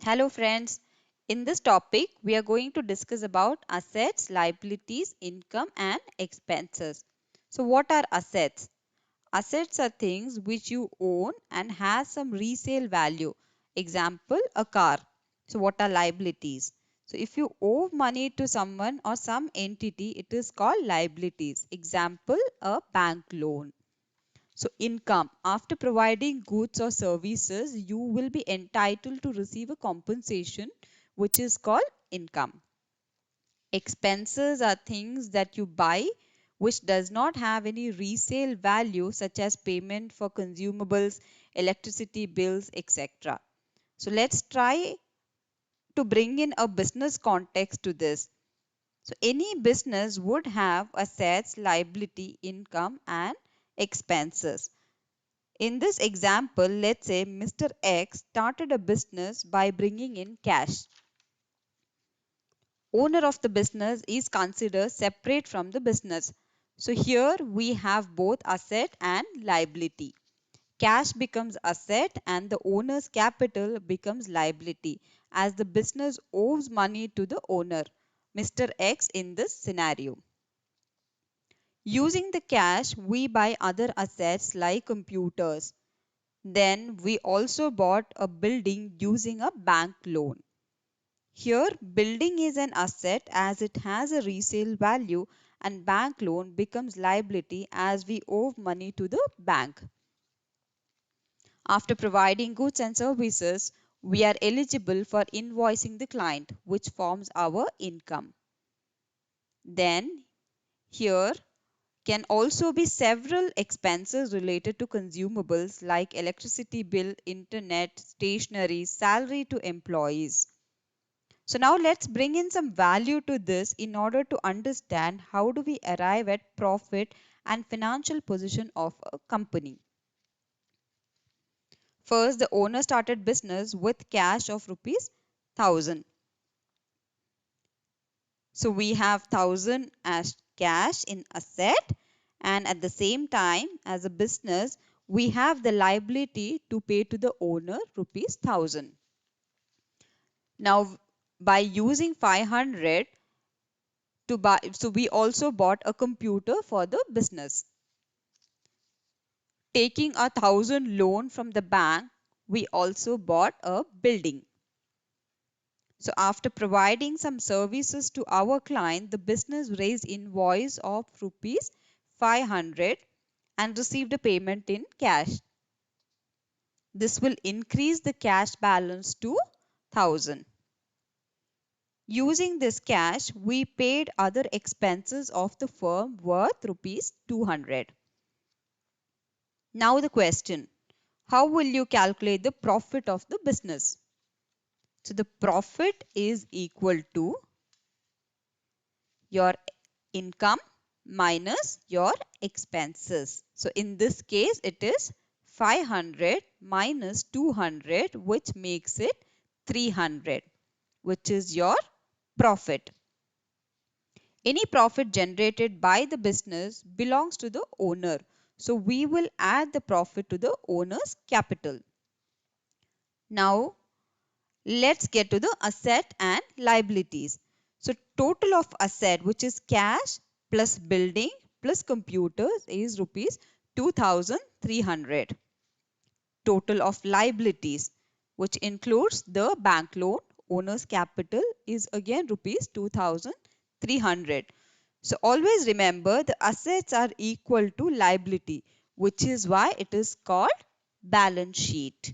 Hello friends, in this topic we are going to discuss about assets, liabilities, income and expenses. So what are assets? Assets are things which you own and has some resale value. Example, a car. So what are liabilities? So if you owe money to someone or some entity, it is called liabilities. Example, a bank loan. So income, after providing goods or services, you will be entitled to receive a compensation which is called income. Expenses are things that you buy which does not have any resale value such as payment for consumables, electricity bills, etc. So let's try to bring in a business context to this. So any business would have assets, liability, income and expenses. In this example, let's say Mr. X started a business by bringing in cash. Owner of the business is considered separate from the business. So here we have both asset and liability. Cash becomes asset and the owner's capital becomes liability as the business owes money to the owner, Mr. X in this scenario. Using the cash, we buy other assets like computers. Then we also bought a building using a bank loan. Here, building is an asset as it has a resale value and bank loan becomes liability as we owe money to the bank. After providing goods and services, we are eligible for invoicing the client, which forms our income. Then, here can also be several expenses related to consumables like electricity bill, internet, stationery, salary to employees. So now let's bring in some value to this in order to understand how do we arrive at profit and financial position of a company. First, the owner started business with cash of rupees 1000. So we have 1000 as cash in asset, and at the same time as a business we have the liability to pay to the owner rupees 1000. Now by using 500 to buy, so we also bought a computer for the business. Taking a 1000 loan from the bank, we also bought a building. So after providing some services to our client, the business raised invoice of rupees 500 and received a payment in cash. This will increase the cash balance to 1000. Using this cash, we paid other expenses of the firm worth rupees 200. Now the question, how will you calculate the profit of the business? So the profit is equal to your income minus your expenses. So in this case, it is 500 minus 200, which makes it 300, which is your profit. Any profit generated by the business belongs to the owner. So we will add the profit to the owner's capital. Now let's get to the asset and liabilities. So total of asset, which is cash plus building plus computers, is rupees 2300. Total of liabilities, which includes the bank loan, owner's capital, is again rupees 2300. So always remember the assets are equal to liability, which is why it is called balance sheet.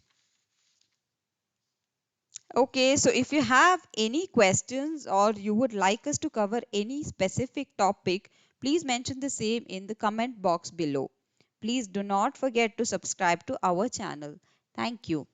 Okay, so if you have any questions or you would like us to cover any specific topic, please mention the same in the comment box below. Please do not forget to subscribe to our channel. Thank you.